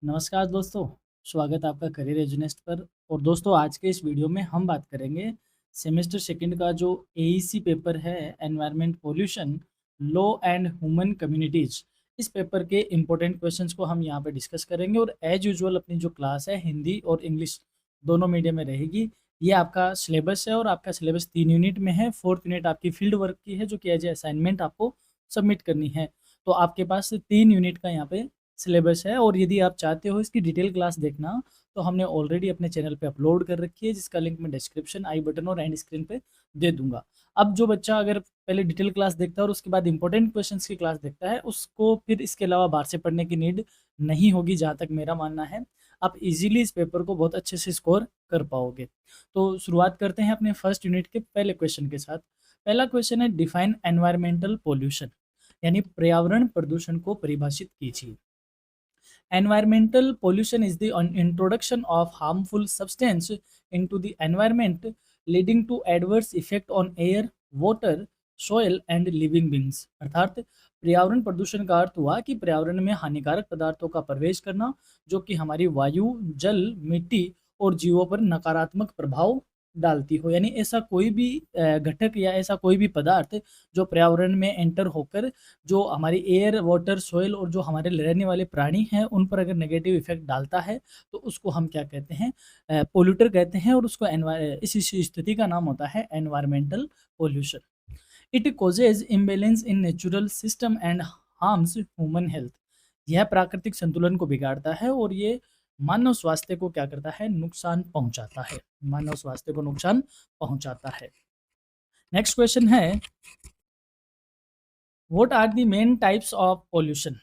नमस्कार दोस्तों, स्वागत है आपका करियर एजुनेस्ट पर। और दोस्तों आज के इस वीडियो में हम बात करेंगे सेमेस्टर सेकंड का जो एईसी पेपर है, environment pollution law and human communities. इस पेपर के इम्पोर्टेंट क्वेश्चंस को हम यहाँ पे डिस्कस करेंगे। और एज यूजुअल अपनी जो क्लास है हिंदी और इंग्लिश दोनों मीडियम में रहेगी। ये आपका सिलेबस है और आपका सिलेबस 3 यूनिट में है। 4th यूनिट आपकी फील्ड वर्क की है जो कि एज ए असाइनमेंट आपको सबमिट करनी है। तो आपके पास 3 यूनिट का यहाँ पे सिलेबस है। और यदि आप चाहते हो इसकी डिटेल क्लास देखना तो हमने ऑलरेडी अपने चैनल पे अपलोड कर रखी है, जिसका लिंक मैं डिस्क्रिप्शन, आई बटन और एंड स्क्रीन पे दे दूंगा। अब जो बच्चा अगर पहले डिटेल क्लास देखता है और उसके बाद इंपॉर्टेंट क्वेश्चंस की क्लास देखता है, उसको फिर इसके अलावा बाहर से पढ़ने की नीड नहीं होगी, जहाँ तक मेरा मानना है। आप इजीली इस पेपर को बहुत अच्छे से स्कोर कर पाओगे। तो शुरुआत करते हैं अपने फर्स्ट यूनिट के पहले क्वेश्चन के साथ। पहला क्वेश्चन है, डिफाइन एनवायरमेंटल पोल्यूशन, यानी पर्यावरण प्रदूषण को परिभाषित कीजिए। Environmental pollution is the introduction of harmful substance into the environment, leading to adverse effect on air, water, soil and living beings। अर्थात पर्यावरण प्रदूषण का अर्थ हुआ कि पर्यावरण में हानिकारक पदार्थों का प्रवेश करना, जो कि हमारी वायु, जल, मिट्टी और जीवों पर नकारात्मक प्रभाव डालती हो। यानी ऐसा कोई भी घटक या ऐसा कोई भी पदार्थ जो पर्यावरण में एंटर होकर जो हमारी एयर, वाटर, सॉइल और जो हमारे रहने वाले प्राणी हैं उन पर अगर नेगेटिव इफेक्ट डालता है तो उसको हम क्या कहते हैं, पोल्यूटर कहते हैं। और उसको इस स्थिति का नाम होता है environmental pollution. It causes imbalance in natural system and harms human health. यह प्राकृतिक संतुलन को बिगाड़ता है और ये मानव स्वास्थ्य को क्या करता है, नुकसान पहुंचाता है। मानव स्वास्थ्य को नुकसान पहुंचाता है। नेक्स्ट क्वेश्चन है, what are the main types of pollution.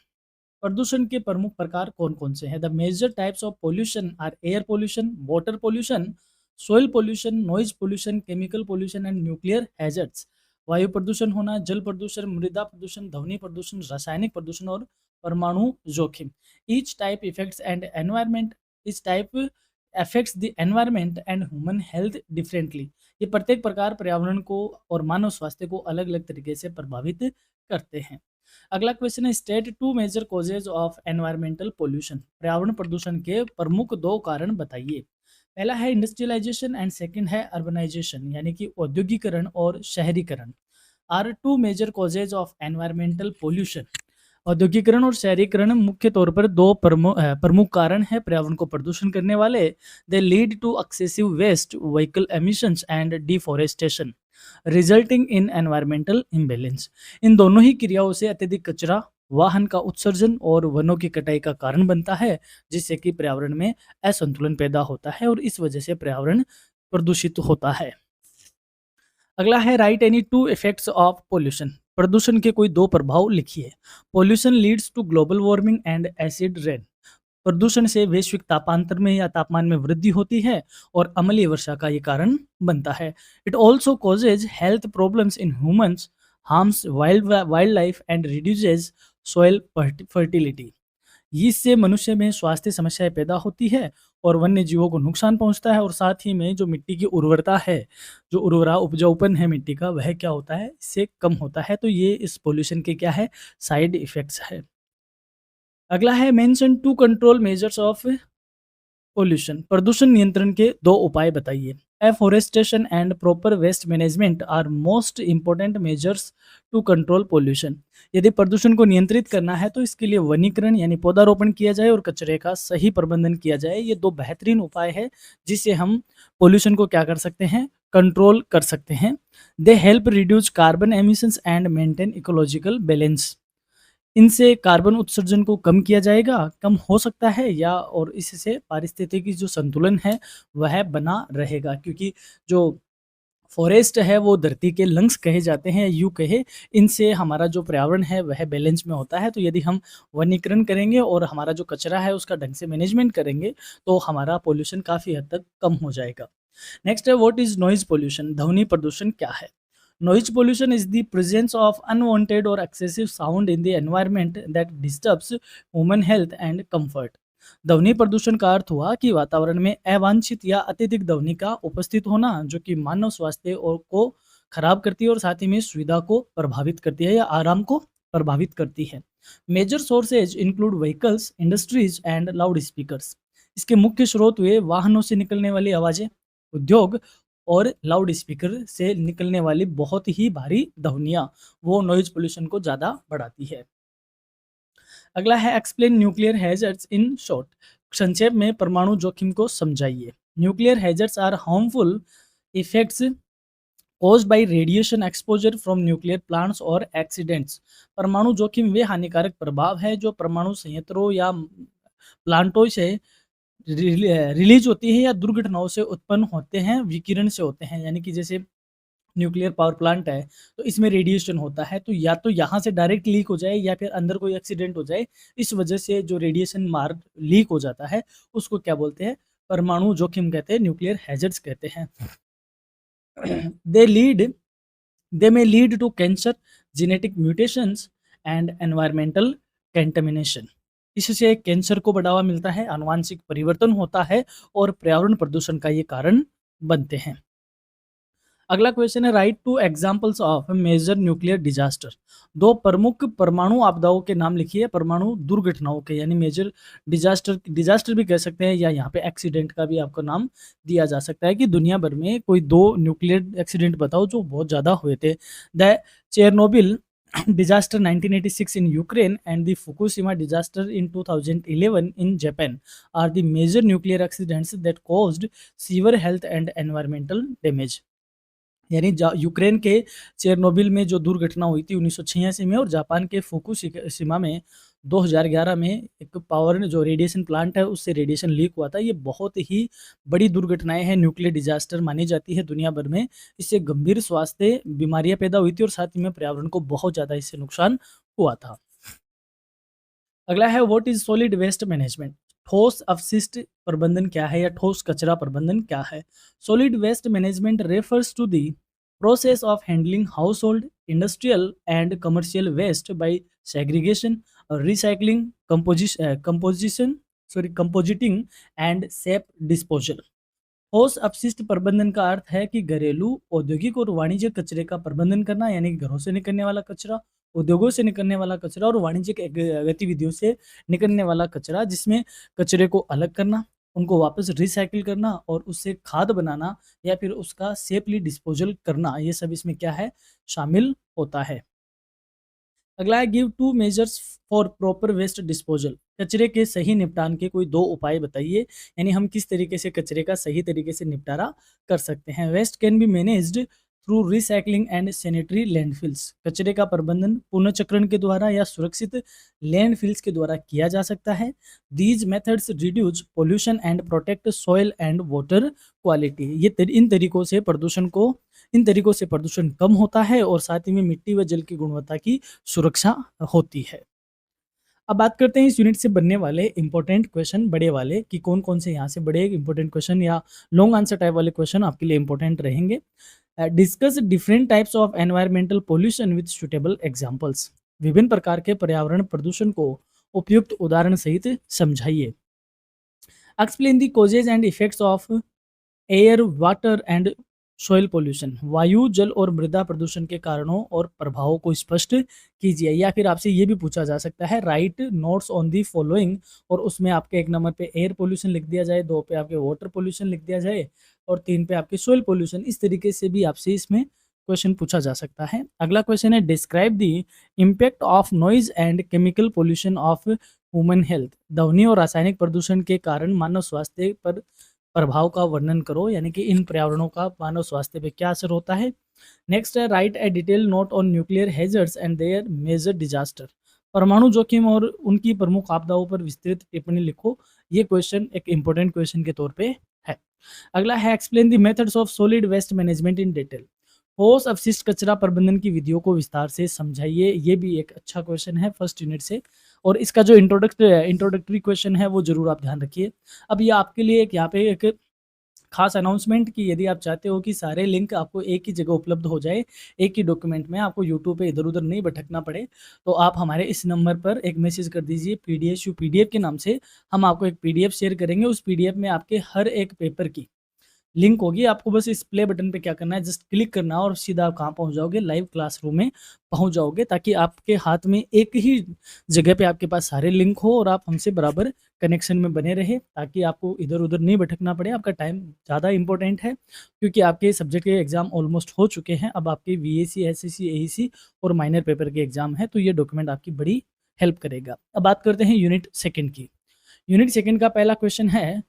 प्रदूषण के प्रमुख प्रकार कौन कौन से हैं। The major types of pollution are air pollution, water pollution, soil pollution, noise pollution, chemical pollution and nuclear hazards. वायु प्रदूषण होना, जल प्रदूषण, मृदा प्रदूषण, ध्वनि प्रदूषण, रासायनिक प्रदूषण और परमाणु जोखिम। Each type effects and environment etch type affects the environment and human health differently. ये प्रत्येक प्रकार पर्यावरण को और मानव स्वास्थ्य को अलग अलग तरीके से प्रभावित करते हैं। अगला क्वेश्चन है, state 2 major causes of environmental pollution. पर्यावरण प्रदूषण के प्रमुख 2 कारण बताइए। पहला है इंडस्ट्रियलाइजेशन एंड सेकंड है अर्बनाइजेशन, यानी कि औद्योगिकरण और शहरीकरण। Are 2 major causes of environmental pollution. औद्योगिकरण और शहरीकरण मुख्य तौर पर 2 प्रमुख कारण है पर्यावरण को प्रदूषण करने वाले। They lead to excessive waste, vehicle emissions and deforestation resulting in environmental imbalance. इन दोनों ही क्रियाओं से अत्यधिक कचरा, वाहन का उत्सर्जन और वनों की कटाई का कारण बनता है, जिससे कि पर्यावरण में असंतुलन पैदा होता है और इस वजह से पर्यावरण प्रदूषित होता है। अगला है, write any 2 effects of pollution. प्रदूषण के कोई 2 प्रभाव लिखिए। Pollution leads to global warming and acid rain. प्रदूषण से वैश्विक तापांतर में या तापमान में वृद्धि होती है और अम्लीय वर्षा का ये कारण बनता है। It also causes health problems in humans, harms wild life and reduces soil fertility. इससे मनुष्य में स्वास्थ्य समस्याएं पैदा होती है और वन्य जीवों को नुकसान पहुंचता है। और साथ ही में जो मिट्टी की उर्वरता है, जो उपजाऊपन है मिट्टी का, वह क्या होता है, इससे कम होता है। तो ये इस पोल्यूशन के क्या है, साइड इफेक्ट्स है। अगला है, mention 2 control measures of pollution. प्रदूषण नियंत्रण के 2 उपाय बताइए। Afforestation and proper waste management are most important measures to control pollution. यदि प्रदूषण को नियंत्रित करना है तो इसके लिए वनीकरण यानी पौधारोपण किया जाए और कचरे का सही प्रबंधन किया जाए। ये 2 बेहतरीन उपाय है जिससे हम पोल्यूशन को क्या कर सकते हैं, कंट्रोल कर सकते हैं। They help reduce carbon emissions and maintain ecological balance. इनसे कार्बन उत्सर्जन को कम किया जाएगा, कम हो सकता है, या और इससे पारिस्थितिकी जो संतुलन है वह बना रहेगा। क्योंकि जो फॉरेस्ट है वो धरती के लंग्स कहे जाते हैं, यूँ कहे। इनसे हमारा जो पर्यावरण है वह बैलेंस में होता है। तो यदि हम वनीकरण करेंगे और हमारा जो कचरा है उसका ढंग से मैनेजमेंट करेंगे तो हमारा पोल्यूशन काफ़ी हद तक कम हो जाएगा। नेक्स्ट है, व्हाट इज नॉइज पोल्यूशन। ध्वनि प्रदूषण क्या है। Noise pollution is the presence of unwanted or excessive sound in the environment that disturbs human health and comfort। ध्वनि प्रदूषण का अर्थ हुआ कि वातावरण में अवांछित या अत्यधिक ध्वनि का उपस्थित होना, जो कि मानव स्वास्थ्य और को खराब करती है और साथ ही में सुविधा को प्रभावित करती है या आराम को प्रभावित करती है। Major sources include vehicles, industries and loud speakers. इसके मुख्य स्रोत हुए वाहनों से निकलने वाली आवाज़ें, उद्योग और लाउड स्पीकर से निकलने वाली बहुत ही भारी ध्वनियाँ, वो नॉइज़ पोल्यूशन को ज़्यादा बढ़ाती है। अगला है explain nuclear hazards in short. संक्षेप में परमाणु जोखिम को समझाइए। Nuclear hazards are harmful effects caused by radiation exposure from nuclear plants or accidents। परमाणु जोखिम वे हानिकारक प्रभाव है जो परमाणु संयंत्रों या प्लांटों से रिलीज होती है या दुर्घटनाओं से उत्पन्न होते हैं, विकिरण से होते हैं। यानी कि जैसे न्यूक्लियर पावर प्लांट है तो इसमें रेडिएशन होता है, तो या तो यहाँ से डायरेक्ट लीक हो जाए या फिर अंदर कोई एक्सीडेंट हो जाए, इस वजह से जो रेडिएशन मार्ग लीक हो जाता है उसको क्या बोलते हैं? परमाणु जोखिम कहते हैं, न्यूक्लियर हैजर्ड्स कहते हैं। they lead they may lead to cancer, genetic mutations and environmental contamination। इससे कैंसर को बढ़ावा मिलता है, आनुवांशिक परिवर्तन होता है और पर्यावरण प्रदूषण का ये कारण बनते हैं। अगला क्वेश्चन है write two examples of major nuclear disaster. दो प्रमुख परमाणु आपदाओं के नाम लिखिए, परमाणु दुर्घटनाओं के, यानी मेजर डिजास्टर भी कह सकते हैं या यहाँ पे एक्सीडेंट का भी आपको नाम दिया जा सकता है कि दुनिया भर में कोई दो न्यूक्लियर एक्सीडेंट बताओ जो बहुत ज़्यादा हुए थे। The Chernobyl disaster 1986 in Ukraine and the Fukushima disaster in 2011 in Japan are the major nuclear accidents that caused severe health and environmental damage। यानी यूक्रेन के चेरनोबिल में जो दुर्घटना हुई थी 1986 में और जापान के फुकुशिमा में 2011 में एक पावर जो रेडिएशन प्लांट है उससे रेडिएशन लीक हुआ था। ये बहुत ही बड़ी दुर्घटनाएं हैं, न्यूक्लियर डिजास्टर मानी जाती है दुनिया भर में। इससे गंभीर स्वास्थ्य बीमारियां पैदा हुई थी और साथ ही में पर्यावरण को बहुत ज़्यादा इससे नुकसान हुआ था। अगला है what is solid waste management. ठोस अपशिष्ट प्रबंधन क्या है या ठोस कचरा प्रबंधन क्या है? Solid waste management refers to the process of handling household, industrial and commercial waste by segregation, recycling, composting and safe disposal. ठोस अपशिष्ट प्रबंधन का अर्थ है कि घरेलू, औद्योगिक और वाणिज्यिक कचरे का प्रबंधन करना, यानी कि घरों से निकलने वाला कचरा, उद्योगों से निकलने वाला कचरा और वाणिज्यिक गतिविधियों से निकलने वाला कचरा, जिसमें कचरे को अलग करना, उनको वापस रिसाइकिल करना और उससे खाद बनाना या फिर उसका सेफली डिस्पोजल करना, ये सब इसमें क्या है? शामिल होता है। अगला है give two measures for proper waste disposal. कचरे के सही निपटान के कोई दो उपाय बताइए, यानी हम किस तरीके से कचरे का सही तरीके से निपटारा कर सकते हैं। Waste can be managed through recycling and sanitary landfills. कचरे का प्रबंधन पुनर्चक्रण के द्वारा या सुरक्षित लैंडफिल्स के द्वारा किया जा सकता है। These methods reduce pollution and protect soil and water quality. इन तरीकों से प्रदूषण कम होता है और साथ ही में मिट्टी व जल की गुणवत्ता की सुरक्षा होती है। अब बात करते हैं इस यूनिट से बनने वाले इंपॉर्टेंट क्वेश्चन बड़े वाले कि कौन कौन से यहाँ से बड़े इंपॉर्टेंट क्वेश्चन या लॉन्ग आंसर टाइप वाले क्वेश्चन आपके लिए इंपॉर्टेंट रहेंगे। Discuss different types of environmental pollution with suitable examples. विभिन्न प्रकार के पर्यावरण प्रदूषण को उपयुक्त उदाहरण सहित समझाइए। Explain the causes and effects of air, water and soil pollution. वायु, जल और मृदा प्रदूषण के कारणों और प्रभावों को स्पष्ट कीजिए। या फिर आपसे ये भी पूछा जा सकता है right notes on the following, और उसमें आपके 1 नंबर पे एयर पोल्यूशन लिख दिया जाए, 2 पे आपके वाटर पोल्यूशन लिख दिया जाए और 3 पे आपके सॉइल पोल्यूशन। इस तरीके से भी आपसे इसमें क्वेश्चन पूछा जा सकता है। अगला क्वेश्चन है describe the impact of noise and chemical pollution of human health. ध्वनि और रासायनिक प्रदूषण के कारण मानव स्वास्थ्य पर प्रभाव का वर्णन करो, यानी कि इन पर्यावरणों का मानव स्वास्थ्य पे क्या असर होता है। नेक्स्ट है write a detail note on nuclear hazards and their major disaster. परमाणु जोखिम और उनकी प्रमुख आपदाओं पर विस्तृत टिप्पणी लिखो। ये क्वेश्चन एक इंपॉर्टेंट क्वेश्चन के तौर पे है। अगला है explain the methods of solid waste management in detail. ठोस अपशिष्ट कचरा प्रबंधन की विधियों को विस्तार से समझाइए। ये भी एक अच्छा क्वेश्चन है फर्स्ट यूनिट से, और इसका जो इंट्रोडक्टरी क्वेश्चन है वो जरूर आप ध्यान रखिए। अब ये आपके लिए एक यहाँ पे एक खास अनाउंसमेंट कि यदि आप चाहते हो कि सारे लिंक आपको एक ही जगह उपलब्ध हो जाए, एक ही डॉक्यूमेंट में, आपको यूट्यूब पे इधर उधर नहीं भटकना पड़े, तो आप हमारे इस नंबर पर एक मैसेज कर दीजिए पीडीएफ के नाम से। हम आपको एक पीडीएफ शेयर करेंगे। उस पीडीएफ में आपके हर एक पेपर की लिंक होगी, आपको बस इस प्ले बटन पे क्या करना है, जस्ट क्लिक करना है और सीधा आप कहाँ पहुँच जाओगे, लाइव क्लासरूम में पहुँच जाओगे, ताकि आपके हाथ में एक ही जगह पे आपके पास सारे लिंक हो और आप हमसे बराबर कनेक्शन में बने रहे, ताकि आपको इधर-उधर नहीं भटकना पड़े। आपका टाइम ज़्यादा इम्पोर्टेंट है, क्योंकि आपके सब्जेक्ट के एग्ज़ाम ऑलमोस्ट हो चुके हैं। अब आपके वीएसी, एसएससी, एईसी और माइनर पेपर के एग्ज़ाम हैं, तो ये डॉक्यूमेंट आपकी बड़ी हेल्प करेगा। अब बात करते हैं यूनिट सेकंड की। यूनिट सेकंड का पहला क्वेश्चन है,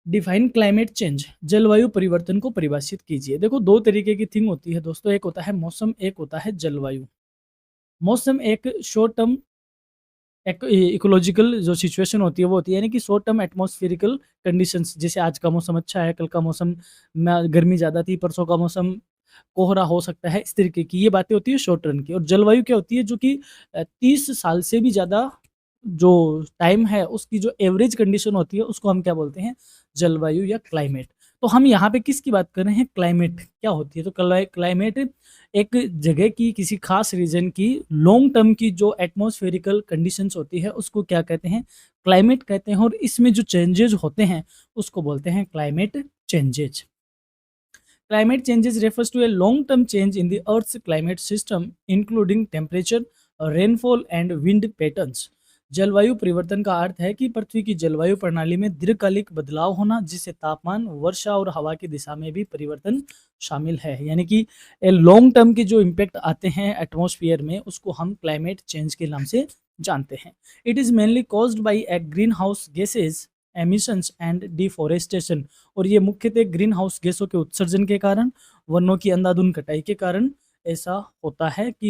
डिफाइन क्लाइमेट चेंज, जलवायु परिवर्तन को परिभाषित कीजिए। देखो, दो तरीके की थिंग होती है दोस्तों, एक होता है मौसम, एक होता है जलवायु। मौसम एक शॉर्ट टर्म इकोलॉजिकल जो सिचुएशन होती है वो होती है, यानी कि शॉर्ट टर्म एटमॉस्फेरिकल कंडीशंस, जैसे आज का मौसम अच्छा है, कल का मौसम में गर्मी ज़्यादा थी, परसों का मौसम कोहरा हो सकता है, इस तरीके की ये बातें होती है शॉर्ट टर्म की। और जलवायु क्या होती है, जो कि 30 साल से भी ज़्यादा जो टाइम है उसकी जो एवरेज कंडीशन होती है उसको हम क्या बोलते हैं, जलवायु या क्लाइमेट। तो हम यहाँ पे किसकी बात कर रहे हैं, क्लाइमेट क्या होती है, तो क्लाइमेट एक जगह की किसी खास रीजन की लॉन्ग टर्म की जो एटमॉस्फेरिकल कंडीशंस होती है उसको क्या कहते हैं, क्लाइमेट कहते हैं। और इसमें जो चेंजेज होते हैं उसको बोलते हैं climate changes. Climate changes refers to a long-term change in the Earth's climate system, including temperature, rainfall and wind patterns. जलवायु परिवर्तन का अर्थ है कि पृथ्वी की जलवायु प्रणाली में दीर्घकालिक बदलाव होना, जिससे तापमान, वर्षा और हवा की दिशा में भी परिवर्तन शामिल है। यानी कि लॉन्ग टर्म के जो इम्पैक्ट आते हैं एटमॉस्फेयर में उसको हम क्लाइमेट चेंज के नाम से जानते हैं। It is mainly caused by A green house gases emissions and deforestation. और ये मुख्यतः ग्रीन हाउस गैसों के उत्सर्जन के कारण, वनों की अंधाधुंध कटाई के कारण ऐसा होता है कि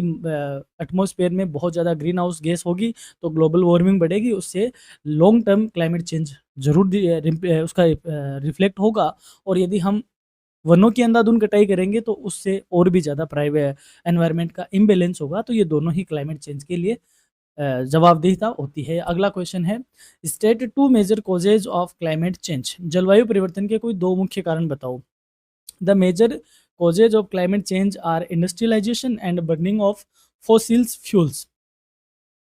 एटमॉस्फेयर में बहुत ज़्यादा ग्रीन हाउस गैस होगी तो ग्लोबल वार्मिंग बढ़ेगी, उससे लॉन्ग टर्म क्लाइमेट चेंज जरूर उसका रिफ्लेक्ट होगा। और यदि हम वनों की अंधाधुंध कटाई करेंगे तो उससे और भी ज़्यादा प्राइवेट एनवायरनमेंट का इम्बेलेंस होगा। तो ये दोनों ही क्लाइमेट चेंज के लिए जवाबदेहिता होती है। अगला क्वेश्चन है, state two major causes of climate change, जलवायु परिवर्तन के कोई दो मुख्य कारण बताओ। The major causes of climate change are industrialization and burning of fossils fuels.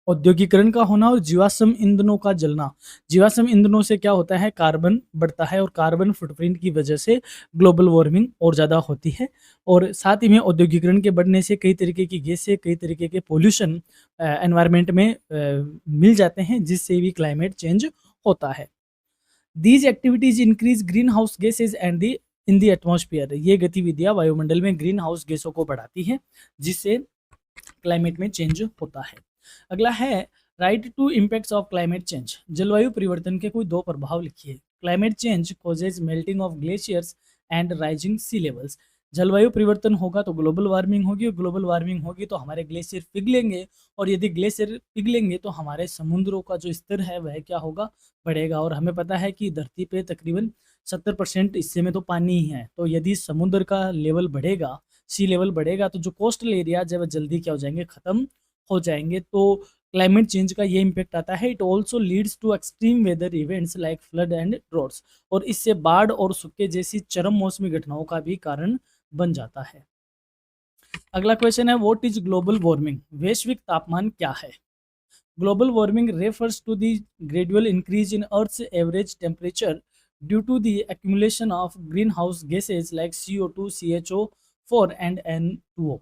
औद्योगिकरण का होना और जीवाश्म ईंधनों का जलना। जीवाश्म ईंधनों से क्या होता है, कार्बन बढ़ता है और कार्बन फुटप्रिंट की वजह से ग्लोबल वार्मिंग और ज़्यादा होती है। और साथ ही में औद्योगिकरण के बढ़ने से कई तरीके की गैसें, कई तरीके के पोल्यूशन एनवायरनमेंट में मिल जाते हैं, जिससे भी क्लाइमेट चेंज होता है। These activities increase green house gases and the in the atmosphere. ये गतिविधियां वायुमंडल में ग्रीन हाउस गैसों को बढ़ाती हैं, जिससे क्लाइमेट में चेंज होता है। अगला है, write two impacts of climate change, जलवायु परिवर्तन के कोई दो प्रभाव लिखिए। Climate change causes melting of glaciers and rising sea levels. जलवायु परिवर्तन होगा तो ग्लोबल वार्मिंग होगी, और ग्लोबल वार्मिंग होगी तो हमारे ग्लेशियर पिघलेंगे, और यदि ग्लेशियर पिघलेंगे तो हमारे समुद्रों का जो स्तर है वह क्या होगा, बढ़ेगा। और हमें पता है कि धरती पे तकरीबन 70% हिस्से में तो पानी ही है, तो यदि समुद्र का लेवल बढ़ेगा, सी लेवल बढ़ेगा, तो जो कोस्टल एरिया जब जल्दी क्या हो जाएंगे, खत्म हो जाएंगे। तो क्लाइमेट चेंज का ये इम्पैक्ट आता है। It also leads to extreme weather events like flood and droughts. और इससे बाढ़ और सूखे जैसी चरम मौसमी घटनाओं का भी कारण बन जाता है। अगला क्वेश्चन है, व्हाट इज ग्लोबल वार्मिंग, वैश्विक तापमान क्या है। Global warming refers to the gradual increase in earth's average temperature due to the accumulation of green house gases like CO2, CHO4 and N2O।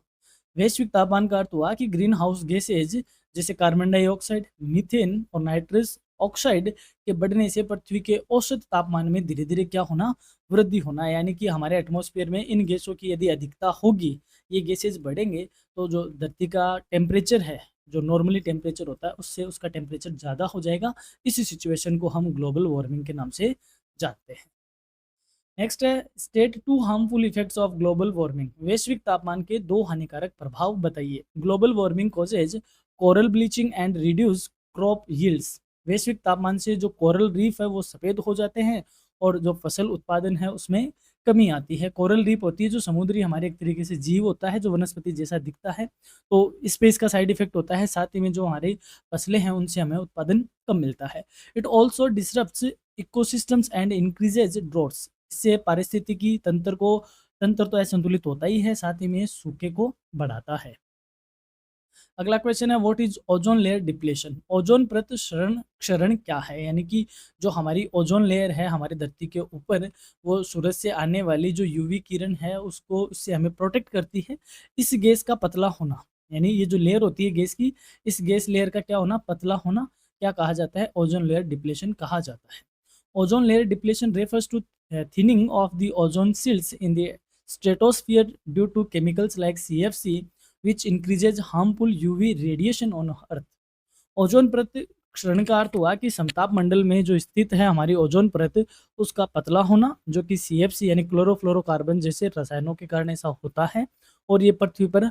वैश्विक तापमान का अर्थ हुआ कि ग्रीन हाउस गैसेज जैसे कार्बन डाइऑक्साइड, मीथेन और नाइट्रस ऑक्साइड के बढ़ने से पृथ्वी के औसत तापमान में धीरे धीरे क्या होना, वृद्धि होना। यानी कि हमारे एटमॉस्फेयर में इन गैसों की यदि अधिकता होगी, ये गैसेज बढ़ेंगे, तो जो धरती का टेम्परेचर है, जो नॉर्मली टेम्परेचर होता है, उससे उसका टेम्परेचर ज़्यादा हो जाएगा। इसी सिचुएशन को हम ग्लोबल वार्मिंग के नाम से जानते हैं। नेक्स्ट है, state two harmful effects of global warming, वैश्विक तापमान के दो हानिकारक प्रभाव बताइए। Global warming causes coral bleaching and reduce crop yields. वैश्विक तापमान से जो कोरल रीफ है वो सफ़ेद हो जाते हैं और जो फसल उत्पादन है उसमें कमी आती है। कोरल रीफ होती है जो समुद्री हमारे एक तरीके से जीव होता है, जो वनस्पति जैसा दिखता है, तो इस पे इसका साइड इफेक्ट होता है। साथ ही में जो हमारी फसलें हैं उनसे हमें उत्पादन कम मिलता है। It also disrupts ecosystems and increases droughts. इससे पारिस्थितिकी तंत्र तो असंतुलित होता ही है, साथ ही में सूखे को बढ़ाता है। अगला क्वेश्चन है what is ozone layer depletion. Ozone परत क्षरण क्षरण क्या है, यानी कि जो हमारी ओजोन लेयर है हमारी धरती के ऊपर, वो सूरज से आने वाली जो यूवी किरण है उसको, उससे हमें प्रोटेक्ट करती है। इस गैस का पतला होना, यानी ये जो लेयर होती है गैस की, इस गैस लेयर का क्या होना, पतला होना, क्या कहा जाता है, ओजोन लेयर डिप्लेशन कहा जाता है। Ozone layer depletion refers to thinning of the ozone seals in the stratosphere due to chemicals like CFC which increases harmful UV radiation on earth। Ozone परत क्षरण का अर्थ हुआ कि समताप मंडल में जो स्थित है हमारी ओजोन परत, उसका पतला होना, जो कि CFC यानी क्लोरोफ्लोरोकार्बन जैसे रसायनों के कारण ऐसा होता है। और ये पृथ्वी पर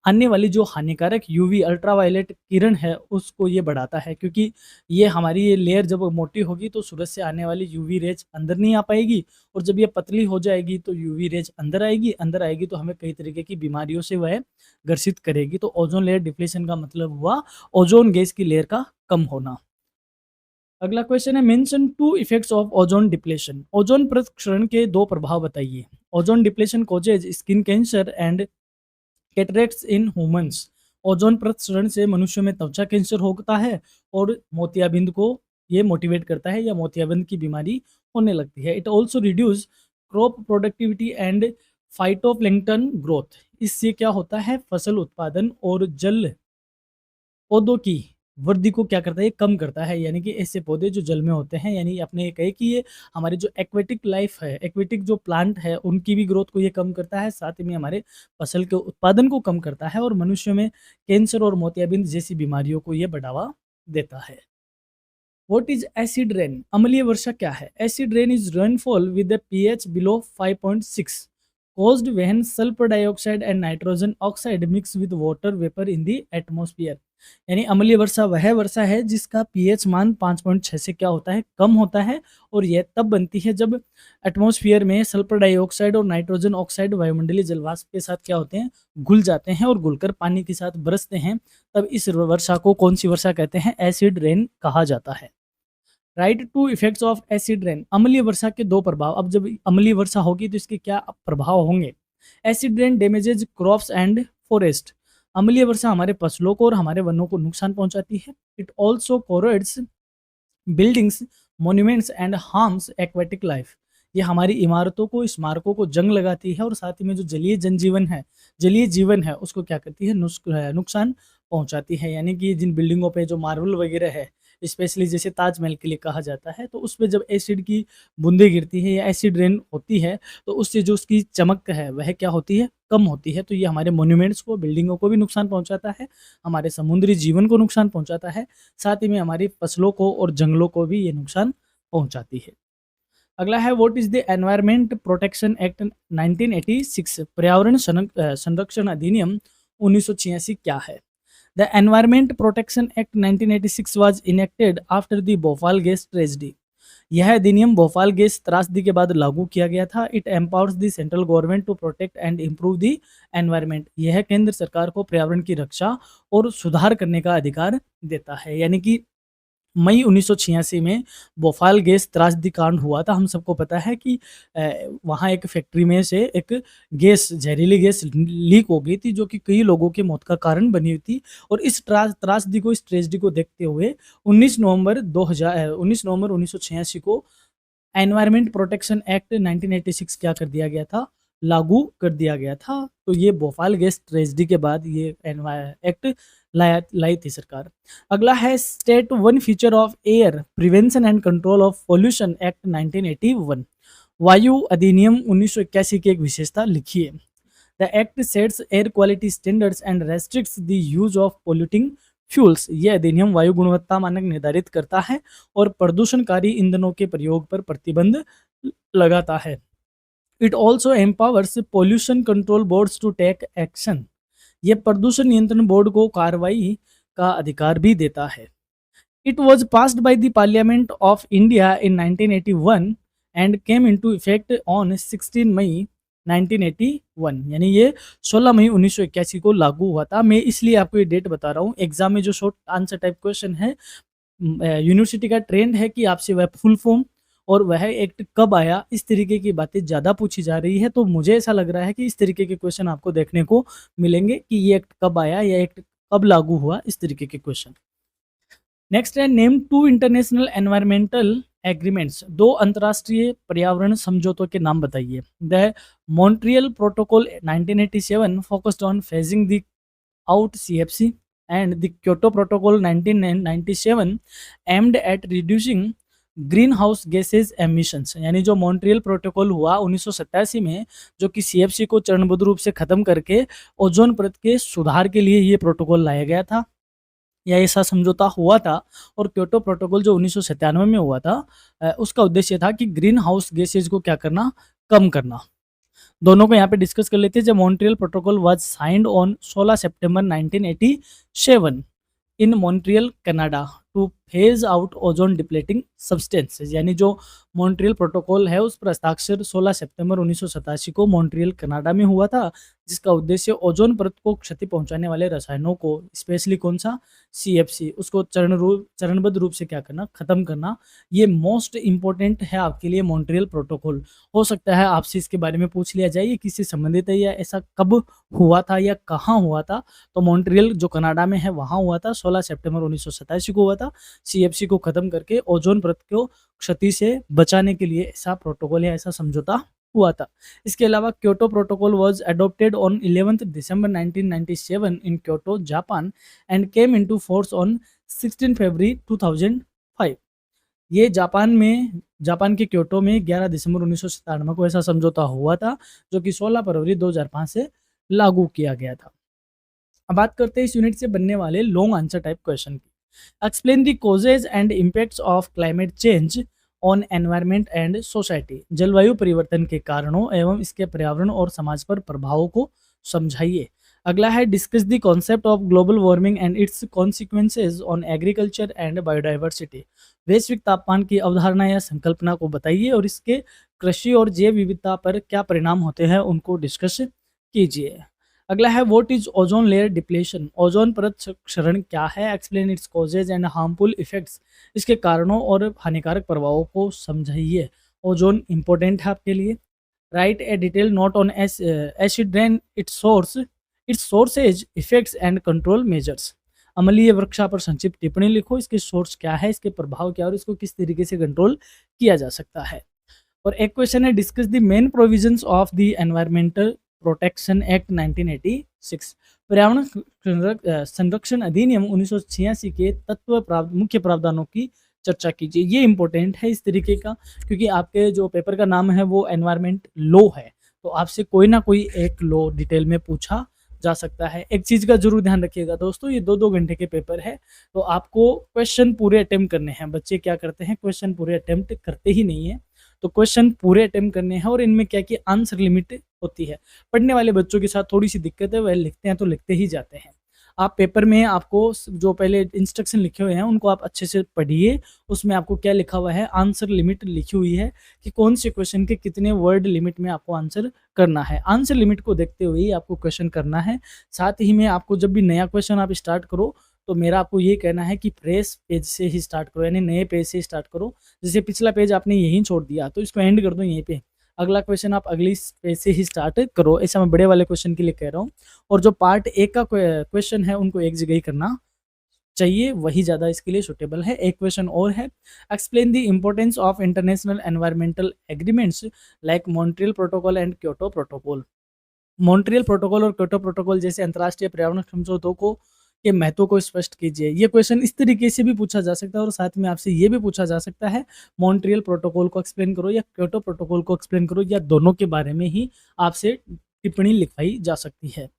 आने वाली जो हानिकारक यूवी अल्ट्रावायलेट किरण है उसको ये बढ़ाता है, क्योंकि ये हमारी ये लेयर जब मोटी होगी तो सूरज से आने वाली यूवी रेज अंदर नहीं आ पाएगी, और जब ये पतली हो जाएगी तो यूवी रेज अंदर आएगी तो हमें कई तरीके की बीमारियों से वह ग्रसित करेगी। तो ओजोन लेयर डिप्लेशन का मतलब हुआ ओजोन गैस की लेयर का कम होना। अगला क्वेश्चन है mention two effects of ozone depletion. Ozone परत क्षरण के दो प्रभाव बताइए। Ozone depletion causes skin cancer and cataracts in humans. Ozone परत क्षरण से मनुष्यों में त्वचा कैंसर होता है और मोतियाबिंद को ये मोटिवेट करता है या मोतियाबिंद की बीमारी होने लगती है। It also reduce crop productivity and phytoplankton growth. इससे क्या होता है, फसल उत्पादन और जल पौधों की वृद्धि को क्या करता है, ये कम करता है। यानी कि ऐसे पौधे जो जल में होते हैं, यानी आपने ये कहे कि ये हमारी जो एक्वेटिक लाइफ है, एक्वेटिक जो प्लांट है उनकी भी ग्रोथ को ये कम करता है, साथ ही में हमारे फसल के उत्पादन को कम करता है और मनुष्यों में कैंसर और मोतियाबिंद जैसी बीमारियों को ये बढ़ावा देता है। What is acid rain. अम्लीय वर्षा क्या है। Acid rain is rainfall with the pH below 5.6 caused when sulfur dioxide and nitrogen oxide mix with water vapor in the atmosphere। यानी अम्लीय वर्षा वह वर्षा है जिसका पीएच मान 5.6 से क्या होता है, कम होता है, और यह तब बनती है जब एटमॉस्फेयर में सल्फर डाइऑक्साइड और नाइट्रोजन ऑक्साइड वायुमंडलीय जलवाष्प के साथ क्या होते हैं, घुल जाते हैं और घुलकर पानी के साथ बरसते हैं। तब इस वर्षा को कौन सी वर्षा कहते हैं, एसिड रेन कहा जाता है। Write two effects of acid rain. अम्लीय वर्षा के दो प्रभाव। अब जब अम्लीय वर्षा होगी तो इसके क्या प्रभाव होंगे। Acid rain damages crops and forest. अम्लीय वर्षा हमारे फसलों को और हमारे वनों को नुकसान पहुंचाती है। It also corrodes buildings, monuments and harms aquatic life. ये हमारी इमारतों को, स्मारकों को जंग लगाती है और साथ ही में जो जलीय जनजीवन है, जलीय जीवन है, उसको क्या करती है, नुकसान पहुंचाती है। यानी कि जिन बिल्डिंगों पे जो मार्बल वगैरह है, स्पेशली जैसे ताजमहल के लिए कहा जाता है, तो उस पे जब एसिड की बूंदें गिरती है या एसिड रेन होती है तो उससे जो उसकी चमक है वह क्या होती है, कम होती है। तो ये हमारे मॉन्यूमेंट्स को, बिल्डिंगों को भी नुकसान पहुंचाता है, हमारे समुद्री जीवन को नुकसान पहुंचाता है, साथ ही में हमारी फसलों को और जंगलों को भी ये नुकसान पहुंचाती है। अगला है what is the environment protection act 1986। पर्यावरण संरक्षण अधिनियम 1986 क्या है। The environment protection act 1986 was enacted after the Bhopal gas tragedy. यह अधिनियम भोपाल गैस त्रासदी के बाद लागू किया गया था। It empowers the central government to protect and improve the environment. यह केंद्र सरकार को पर्यावरण की रक्षा और सुधार करने का अधिकार देता है। यानी कि मई 1986 में भोपाल गैस त्रासदी कांड हुआ था। हम सबको पता है कि वहाँ एक फैक्ट्री में से एक गैस, जहरीली गैस लीक हो गई थी, जो कि कई लोगों की मौत का कारण बनी हुई थी। और इस त्रासदी को, इस ट्रेजेडी को देखते हुए 19 नवंबर 1986 को एनवायरमेंट प्रोटेक्शन एक्ट 1986 क्या कर दिया गया था, लागू कर दिया गया था। तो ये भोपाल गैस ट्रेजेडी के बाद ये एक्ट लाई थी सरकार। अगला है state one feature of air prevention and control of pollution act 1981। वायु अधिनियम 1981 की एक विशेषता लिखिए। The act sets air quality standards and restricts the use of polluting fuels. यह अधिनियम वायु गुणवत्ता मानक निर्धारित करता है और प्रदूषणकारी ईंधनों के प्रयोग पर प्रतिबंध लगाता है। It also empowers pollution control boards to take action. यह प्रदूषण नियंत्रण बोर्ड को कार्रवाई का अधिकार भी देता है। It was passed by the parliament of India in 1981 and came into effect on 16 मई 1981। यानी ये 16 मई 1981 को लागू हुआ था। मैं इसलिए आपको ये डेट बता रहा हूँ, एग्जाम में जो शॉर्ट आंसर टाइप क्वेश्चन है, यूनिवर्सिटी का ट्रेंड है कि आपसे वह फुल फॉर्म और वह एक्ट कब आया, इस तरीके की बातें ज़्यादा पूछी जा रही है। तो मुझे ऐसा लग रहा है कि इस तरीके के क्वेश्चन आपको देखने को मिलेंगे कि ये एक्ट कब आया या एक्ट कब लागू हुआ, इस तरीके के क्वेश्चन। नेक्स्ट है name two international environmental agreements, दो अंतर्राष्ट्रीय पर्यावरण समझौतों के नाम बताइए। The Montreal protocol 1987 focused on phasing the out CFC and the Kyoto protocol 1997 aimed at reducing green house gases emissions. यानी जो मॉन्ट्रियल प्रोटोकॉल हुआ 1987 में, जो कि सीएफसी को चरणबद्ध रूप से खत्म करके ओजोन परत के सुधार के लिए ये प्रोटोकॉल लाया गया था या ऐसा समझौता हुआ था। और क्योटो प्रोटोकॉल जो 1997 में हुआ था, उसका उद्देश्य था कि ग्रीन हाउस गैसेज को क्या करना, कम करना। दोनों को यहाँ पे डिस्कस कर लेते हैं। जब Montreal protocol was signed on 16 September 1987 in Montreal Canada two phase out ozone depleting substances. यानी जो मॉन्ट्रियल प्रोटोकॉल है उस पर हस्ताक्षर 16 सितंबर 1987 को मॉन्ट्रियल कनाडा में हुआ था, जिसका उद्देश्य ओजोन परत को क्षति पहुंचाने वाले रसायनों को, स्पेशली कौन सा, सीएफसी, उसको चरणबद्ध रूप से क्या करना, खत्म करना। ये मोस्ट इंपॉर्टेंट है आपके लिए मॉन्ट्रियल प्रोटोकॉल। हो सकता है आपसे इसके बारे में पूछ लिया जाए ये किससे संबंधित है या ऐसा कब हुआ था या कहाँ हुआ था। तो मॉन्ट्रियल जो कनाडा में है वहाँ हुआ था, 16 सितंबर 1987 को हुआ था। सीएफसी को खत्म करके ओजोन परत को क्षति से बचाने के लिए ऐसा प्रोटोकॉल या ऐसा समझौता हुआ था। इसके अलावा Kyoto protocol was adopted on 11 December 1997 in Kyoto Japan and came into force on 16 फरवरी 2005। ये जापान के क्योटो में 11 दिसंबर 1997 को ऐसा समझौता हुआ था, जो कि 16 फरवरी 2005 से लागू किया गया था। अब बात करते हैं इस यूनिट से बनने वाले लॉन्ग आंसर टाइप क्वेश्चन की। Explain the causes and impacts of climate change on environment and society. जलवायु परिवर्तन के कारणों एवं इसके पर्यावरण और समाज पर प्रभावों को समझाइए। अगला है discuss the concept of global warming and it's consequences on agriculture and biodiversity. वैश्विक तापमान की अवधारणा या संकल्पना को बताइए और इसके कृषि और जैव विविधता पर क्या परिणाम होते हैं उनको डिस्कस कीजिए। अगला है what is ozone layer depletion, ozone परत क्षरण क्या है, explain its causes and harmful effects, इसके कारणों और हानिकारक प्रभावों को समझाइए। ओजोन इंपॉर्टेंट है आपके लिए। Right a detail note on acid rain, it's sources, effects and control measures. अम्लीय वर्षा पर संक्षिप्त टिप्पणी लिखो, इसके सोर्स क्या है, इसके प्रभाव क्या है और इसको किस तरीके से कंट्रोल किया जा सकता है। और एक क्वेश्चन है discuss the main provisions of the environmental protection act 1986। पर्यावरण संरक्षण अधिनियम 1986 के मुख्य प्रावधानों की चर्चा कीजिए। ये इंपॉर्टेंट है इस तरीके का, क्योंकि आपके जो पेपर का नाम है वो एनवायरमेंट लॉ है, तो आपसे कोई ना कोई एक लॉ डिटेल में पूछा जा सकता है। एक चीज़ का जरूर ध्यान रखिएगा दोस्तों, ये 2-2 घंटे के पेपर है, तो आपको क्वेश्चन पूरे अटेम्प्ट करने हैं। बच्चे क्या करते हैं, क्वेश्चन पूरे अटेम्प्ट करते ही नहीं है, तो क्वेश्चन पूरे अटेम्प्ट करने हैं। और इनमें क्या कि आंसर लिमिट होती है। पढ़ने वाले बच्चों के साथ थोड़ी सी दिक्कत है, वह लिखते हैं तो लिखते ही जाते हैं। आप पेपर में आपको जो पहले इंस्ट्रक्शन लिखे हुए हैं उनको आप अच्छे से पढ़िए। उसमें आपको क्या लिखा हुआ है, आंसर लिमिट लिखी हुई है कि कौन से क्वेश्चन के कितने वर्ड लिमिट में आपको आंसर करना है। आंसर लिमिट को देखते हुए ही आपको क्वेश्चन करना है। साथ ही में आपको जब भी नया क्वेश्चन आप स्टार्ट करो तो मेरा आपको ये कहना है कि फ्रेश पेज से ही स्टार्ट करो, यानी नए पेज से स्टार्ट करो। जैसे पिछला पेज आपने यहीं छोड़ दिया तो इसको एंड कर दो यहीं पे, अगला क्वेश्चन आप अगली पेज से ही स्टार्ट करो। ऐसा मैं बड़े वाले क्वेश्चन के लिए कह रहा हूँ। और जो पार्ट 1 का क्वेश्चन है उनको एक जगह ही करना चाहिए, वही ज़्यादा इसके लिए सुटेबल है। एक क्वेश्चन और है, explain the importance of international environmental agreements like Montreal protocol and Kyoto protocol. Montreal protocol और क्योटो प्रोटोकॉल जैसे अंतर्राष्ट्रीय पर्यावरण समझौतों को के महत्व को स्पष्ट कीजिए। ये क्वेश्चन इस तरीके से भी पूछा जा सकता है और साथ में आपसे ये भी पूछा जा सकता है मॉन्ट्रियल प्रोटोकॉल को एक्सप्लेन करो या क्योटो प्रोटोकॉल को एक्सप्लेन करो, या दोनों के बारे में ही आपसे टिप्पणी लिखवाई जा सकती है।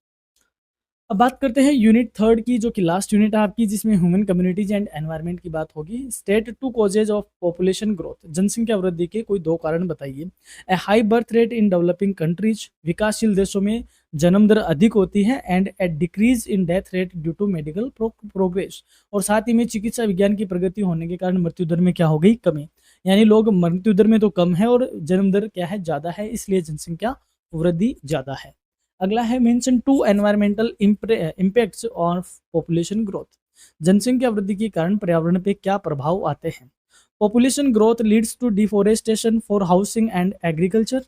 अब बात करते हैं यूनिट 3 की, जो कि लास्ट यूनिट है आपकी, जिसमें ह्यूमन कम्युनिटीज एंड एनवायरनमेंट की बात होगी। State 2 causes of population growth, जनसंख्या वृद्धि के कोई 2 कारण बताइए। A high birth rate in developing countries, विकासशील देशों में जन्म दर अधिक होती है, and a decrease in death rate due to medical progress. और साथ ही में चिकित्सा विज्ञान की प्रगति होने के कारण मृत्यु दर में क्या हो गई, कमी। यानी लोग मृत्यु दर में तो कम है और जन्म दर क्या है, ज़्यादा है, इसलिए जनसंख्या वृद्धि ज़्यादा है। अगला है mention 2 environmental impacts of population growth, जनसंख्या वृद्धि के कारण पर्यावरण पे क्या प्रभाव आते हैं। Population growth leads to deforestation for housing and agriculture,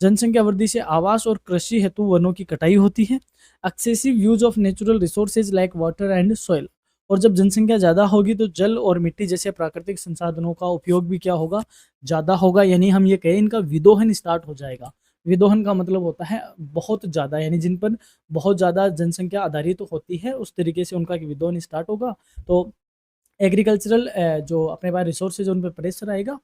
जनसंख्या वृद्धि से आवास और कृषि हेतु वनों की कटाई होती है। Excessive use of natural resources like water and soil, और जब जनसंख्या ज़्यादा होगी तो जल और मिट्टी जैसे प्राकृतिक संसाधनों का उपयोग भी क्या होगा, ज़्यादा होगा, यानी हम ये कहें इनका विदोहन स्टार्ट हो जाएगा। विदोहन का मतलब होता है बहुत ज़्यादा, यानी जिन पर बहुत ज़्यादा जनसंख्या आधारित तो होती है उस तरीके से उनका विदोहन स्टार्ट होगा। तो एग्रीकल्चरल जो अपने पास रिसोर्सेज उन पे प्रेशर आएगा,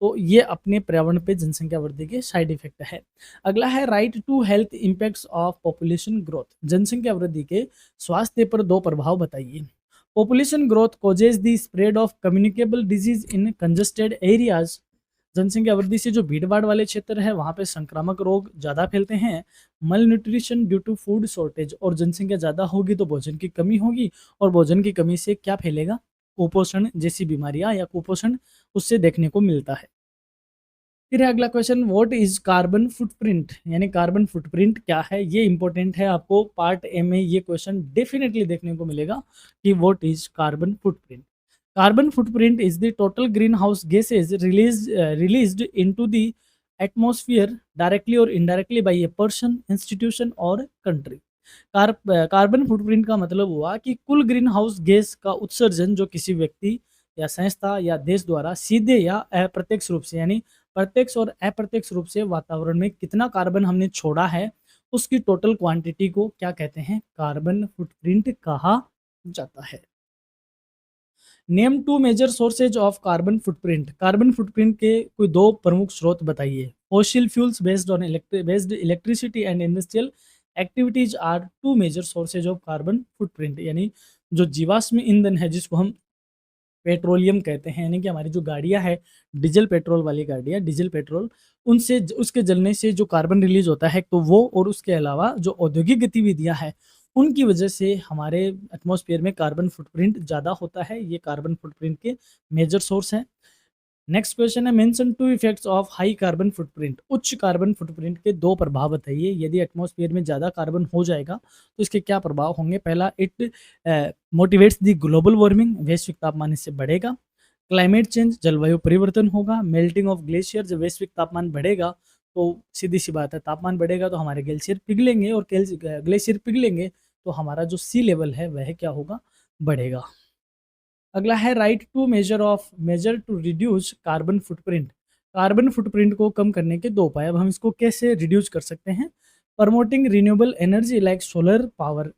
तो ये अपने पर्यावरण पे जनसंख्या वृद्धि के साइड इफेक्ट है। अगला है write two health impacts of population growth. जनसंख्या वृद्धि के स्वास्थ्य पर दो प्रभाव बताइए। Population growth causes the spread of communicable disease in congested areas. जनसंख्या वृद्धि से जो भीड़ भाड़ वाले क्षेत्र है वहाँ पे संक्रामक रोग ज़्यादा फैलते हैं। Malnutrition due to food shortage, और जनसंख्या ज़्यादा होगी तो भोजन की कमी होगी, और भोजन की कमी से क्या फैलेगा, कुपोषण जैसी बीमारियां या कुपोषण उससे देखने को मिलता है। फिर है अगला question, what is carbon footprint, यानी कार्बन फुटप्रिंट क्या है। ये इंपॉर्टेंट है, आपको पार्ट ए में ये क्वेश्चन डेफिनेटली देखने को मिलेगा कि what is carbon footprint. Carbon footprint is the total green house gases released into the atmosphere directly और indirectly by a person, institution और कंट्री। कार्बन फुटप्रिंट का मतलब हुआ कि कुल ग्रीन हाउस गैस का उत्सर्जन जो किसी व्यक्ति या संस्था या देश द्वारा सीधे या अप्रत्यक्ष रूप से, यानी प्रत्यक्ष और अप्रत्यक्ष रूप से वातावरण में कितना कार्बन हमने छोड़ा है, उसकी टोटल क्वांटिटी को क्या कहते हैं, कार्बन फुटप्रिंट कहा जाता है। Name two major sources of carbon footprint. Carbon footprint के कोई दो प्रमुख स्रोत बताइए। Fossil fuels based electricity and industrial activities are two major sources of carbon footprint, यानी जो जीवाश्म ईंधन है जिसको हम पेट्रोलियम कहते हैं, यानी कि हमारी जो गाड़ियां है डीजल पेट्रोल वाली गाड़ियां, डीजल पेट्रोल, उनसे उसके जलने से जो कार्बन रिलीज होता है तो वो, और उसके अलावा जो औद्योगिक गतिविधियां हैं उनकी वजह से हमारे एटमॉस्फेयर में कार्बन फुटप्रिंट ज़्यादा होता है। ये कार्बन फुटप्रिंट के मेजर सोर्स हैं। नेक्स्ट क्वेश्चन है, mention two effects of high carbon footprint. उच्च कार्बन फुटप्रिंट के दो प्रभाव बताइए। यदि एटमॉस्फेयर में ज़्यादा कार्बन हो जाएगा तो इसके क्या प्रभाव होंगे। पहला, it motivates the global warming, वैश्विक तापमान इससे बढ़ेगा। क्लाइमेट चेंज, जलवायु परिवर्तन होगा। मेल्टिंग ऑफ ग्लेशियर, जब वैश्विक तापमान बढ़ेगा तो सीधी सी बात है, तापमान बढ़ेगा तो हमारे ग्लेशियर पिघलेंगे, और ग्लेशियर पिघलेंगे तो हमारा जो सी लेवल है वह क्या होगा, बढ़ेगा। अगला है write two measure to reduce carbon footprint. Carbon footprint को कम करने के दो उपाय। अब हम इसको कैसे रिड्यूस कर सकते हैं। Promoting renewable energy like solar power,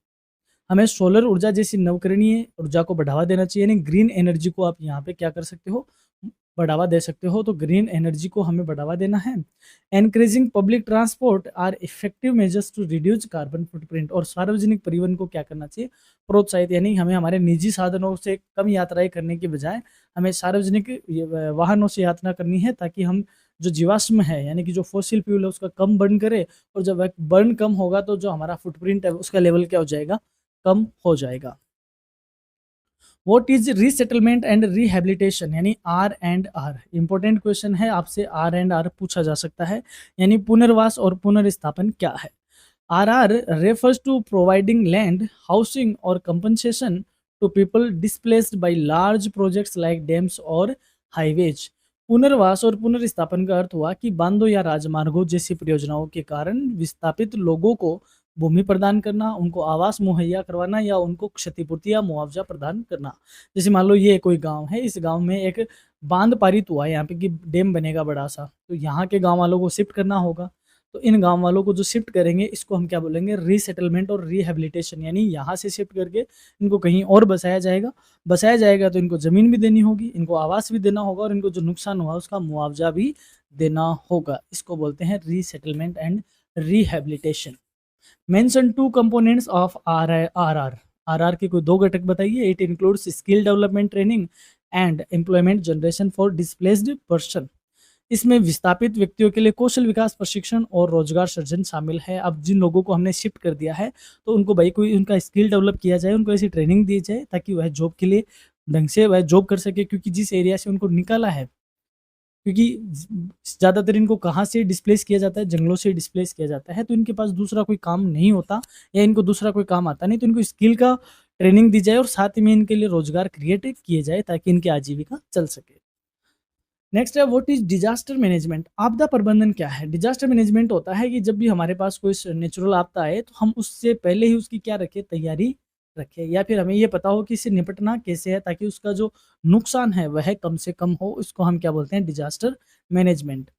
हमें सोलर ऊर्जा जैसी नवकरणीय ऊर्जा को बढ़ावा देना चाहिए, यानी ग्रीन एनर्जी को आप यहाँ पे क्या कर सकते हो, बढ़ावा दे सकते हो, तो ग्रीन एनर्जी को हमें बढ़ावा देना है। Encouraging public transport are effective measures to reduce carbon footprint, और सार्वजनिक परिवहन को क्या करना चाहिए, प्रोत्साहित, यानी हमें हमारे निजी साधनों से कम यात्राएं करने के बजाय हमें सार्वजनिक वाहनों से यात्रा करनी है, ताकि हम जो जीवाश्म है यानी कि जो फॉसिल फ्यूल है उसका कम बर्न करें, और जब बर्न कम होगा तो जो हमारा फुटप्रिंट है उसका लेवल क्या हो जाएगा, कम हो जाएगा। What is resettlement and rehabilitation, यानी R and R. Important question है, आपसे आर एंड आर पूछा जा सकता है, यानी पुनर्वास और पुनर्स्थापन क्या है। R R refers to providing land, housing और compensation to people displaced by large projects like dams और हाईवेज। पुनर्वास और पुनर्स्थापन का अर्थ हुआ कि बांधों या राजमार्गों जैसी परियोजनाओं के कारण विस्थापित लोगों को भूमि प्रदान करना, उनको आवास मुहैया करवाना, या उनको क्षतिपूर्ति या मुआवजा प्रदान करना। जैसे मान लो ये कोई गांव है, इस गांव में एक बांध पारित हुआ है यहाँ पे कि डैम बनेगा बड़ा सा, तो यहाँ के गांव वालों को शिफ्ट करना होगा। तो इन गांव वालों को जो शिफ्ट करेंगे इसको हम क्या बोलेंगे, रीसेटलमेंट और रिहेबिलिटेशन, यानी यहाँ से शिफ्ट करके इनको कहीं और बसाया जाएगा। बसाया जाएगा तो इनको ज़मीन भी देनी होगी, इनको आवास भी देना होगा, और इनको जो नुकसान हुआ उसका मुआवजा भी देना होगा। इसको बोलते हैं resettlement and rehabilitation. Mention two components of R R के कोई दो घटक बताइए। It includes skill development training and employment generation for displaced person. इसमें विस्थापित व्यक्तियों के लिए कौशल विकास प्रशिक्षण और रोजगार सृजन शामिल है। अब जिन लोगों को हमने शिफ्ट कर दिया है तो उनको भाई कोई उनका स्किल डेवलप किया जाए, उनको ऐसी ट्रेनिंग दी जाए ताकि वह जॉब के लिए ढंग से वह जॉब कर सके, क्योंकि जिस एरिया से उनको निकाला है, क्योंकि ज़्यादातर इनको कहाँ से डिस्प्लेस किया जाता है, जंगलों से डिस्प्लेस किया जाता है, तो इनके पास दूसरा कोई काम नहीं होता या इनको दूसरा कोई काम आता नहीं, तो इनको स्किल का ट्रेनिंग दी जाए और साथ में इनके लिए रोजगार क्रिएट किए जाए ताकि इनकी आजीविका चल सके। नेक्स्ट है व्हाट इज डिजास्टर मैनेजमेंट। आपदा प्रबंधन क्या है? डिजास्टर मैनेजमेंट होता है कि जब भी हमारे पास कोई नेचुरल आपदा आए तो हम उससे पहले ही उसकी क्या रखें, तैयारी रखें, या फिर हमें ये पता हो कि इससे निपटना कैसे है ताकि उसका जो नुकसान है वह कम से कम हो। इसको हम क्या बोलते हैं? Disaster management.